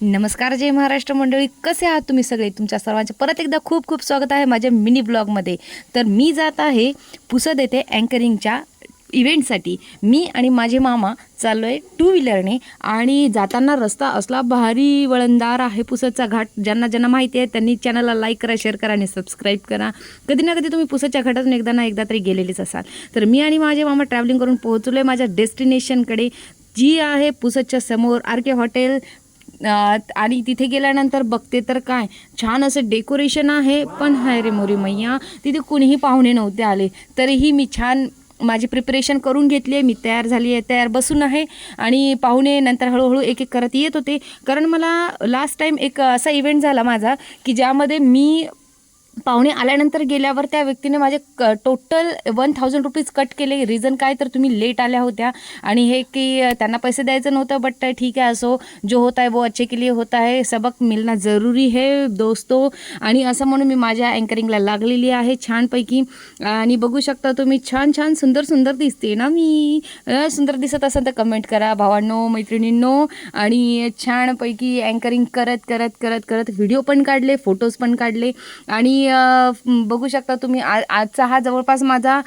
नमस्कार जय महाराष्ट्र मंडळी, कसे आहात तुम्ही सगळे? तुमच्या सर्वांचे परत एकदा खूप खूप स्वागत आहे माझ्या मिनी ब्लॉगमध्ये. तर मी जात आहे पुसद येथे अँकरिंगच्या इव्हेंटसाठी. मी आणि माझे मामा चाललो आहे टू व्हीलरने आणि जाताना रस्ता असला भारी वळणदार आहे पुसदचा घाट. ज्यांना माहिती आहे त्यांनी चॅनलला लाईक करा, शेअर करा आणि सबस्क्राईब करा. कधी ना कधी तुम्ही पुसदच्या घाटातून एकदा तरी गेलेलेच असाल. तर मी आणि माझे मामा ट्रॅव्हलिंग करून पोहोचलो आहे माझ्या डेस्टिनेशनकडे, जी आहे पुसदच्या समोर आर.के. हॉटेल. आणि तिथे गेल्यानंतर बघते तर काय छान असं डेकोरेशन आहे. पण हाय रे मोरी मैया, तिथे कुणीही पाहुणे नव्हते आले. तरीही मी छान माझी प्रिपरेशन करून घेतली आहे. मी तयार झाली आहे, तयार बसून आहे. आणि पाहुणे नंतर हळूहळू एक एक करत येत होते. कारण मला लास्ट टाईम एक असा इव्हेंट झाला माझा की ज्यामध्ये मी पाहुणे आल्यानंतर गेल्यावर त्या व्यक्तीने माझे टोटल 1000 रुपीज कट केले. रिझन काय तर तुम्ही लेट आल्या होत्या आणि हे की त्यांना पैसे द्यायचं नव्हतं. बट ठीक आहे, असो जो होता है वो अच्छे के लिए होता है, सबक मिलना ज़रूरी है दोस्तों. आणि असं म्हणून मी माझ्या अँकरिंगला लागलेली आहे छानपैकी. आणि बघू शकता तुम्ही छान सुंदर दिसते ना मी. सुंदर दिसत असेल तर कमेंट करा भावांनो, मैत्रिणींनो. आणि छानपैकी अँकरिंग करत व्हिडिओ पण काढले, फोटोज पण काढले. आणि बघू शकता तुम्ही आजचा हा जवळपास माझा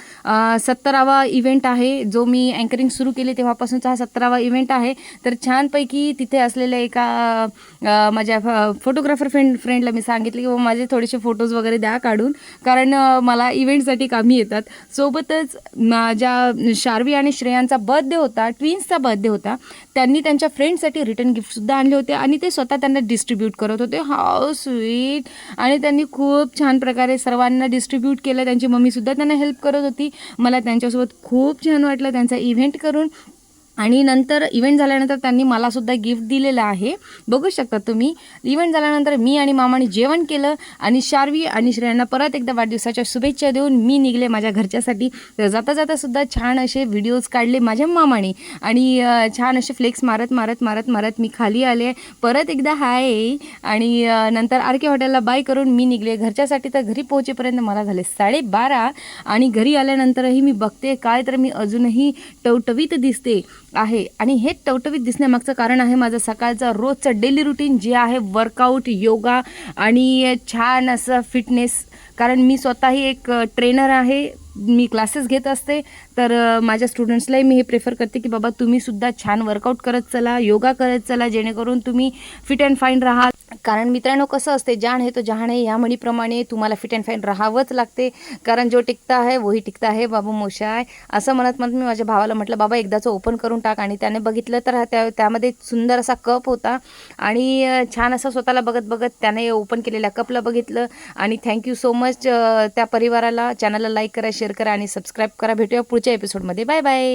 17वा इव्हेंट आहे. जो मी अँकरिंग सुरू केली तेव्हापासूनचा हा 17वा इव्हेंट आहे. तर छानपैकी तिथे असलेल्या एका माझ्या फोटोग्राफर फ्रेंडला मी सांगितले की माझे थोडेसे फोटोज वगैरे द्या काढून, कारण मला इव्हेंटसाठी कामी येतात. सोबतच माझ्या शार्वी आणि श्रेयांचा बर्थडे होता, ट्विन्सचा बर्थडे होता. त्यांनी त्यांच्या फ्रेंडसाठी रिटर्न गिफ्टसुद्धा आणले होते आणि ते स्वतः त्यांना डिस्ट्रीब्यूट करत होते. How sweet. आणि त्यांनी खूप छान प्रकारे सर्वांना डिस्ट्रीब्यूट केलं. त्यांची मम्मीसुद्धा त्यांना हेल्प करत होती. मला त्यांच्यासोबत खूप छान वाटलं त्यांचा इव्हेंट करून. आणि नंतर इव्हेंट झाल्यानंतर त्यांनी मलासुद्धा गिफ्ट दिलेलं आहे, बघू शकता तुम्ही. इव्हेंट झाल्यानंतर मी आणि मामाने जेवण केलं आणि शार्वी आणि श्रेयांना परत एकदा वाढदिवसाच्या शुभेच्छा देऊन मी निघले माझ्या घरच्यासाठी. तर जाता सुद्धा छान असे व्हिडिओज काढले माझ्या मामाने आणि छान असे फ्लेक्स मारत मी खाली आले. परत एकदा हाय आणि नंतर आर.के. हॉटेलला बाय करून मी निघले घरच्यासाठी. तर घरी पोहोचेपर्यंत मला झाले 12:30. आणि घरी आल्यानंतरही मी बघते काय तर मी अजूनही टवटवीत दिसते आहे. आणि हे टवटवीत दिसण्यामागचं कारण आहे माझं सकाळचं रोजचं डेली रुटीन, जे आहे वर्कआउट, योगा आणि छान असं फिटनेस. कारण मी स्वतःही एक ट्रेनर आहे, मी क्लासेस घेत असते. तर माझ्या स्टुडंट्सलाही मी हे प्रेफर करते की बाबा तुम्हीसुद्धा छान वर्कआउट करत चला, योगा करत चला, जेणेकरून तुम्ही फिट अँड फाईन राहा. कारण मित्रांनो कसं असते, जान है तो जहान है या म्हणीप्रमाणे तुम्हाला फिट अँड फाईन राहावंच लागते. कारण जो टिकता है वही टिकता है बाबू मोशाय. असं म्हणत मी माझ्या भावाला म्हटलं बाबा एकदाचं ओपन करून टाक. आणि त्याने बघितलं तर त्यामध्ये सुंदर असा कप होता आणि छान असं स्वतःला बघत त्याने ओपन केलेल्या कपला बघितलं. आणि थँक्यू सो मच त्या परिवाराला. चॅनलला लाईक करा, शेअर करा आणि सबस्क्राईब करा. भेटूया पुढच्या एपिसोडमध्ये. Bye bye.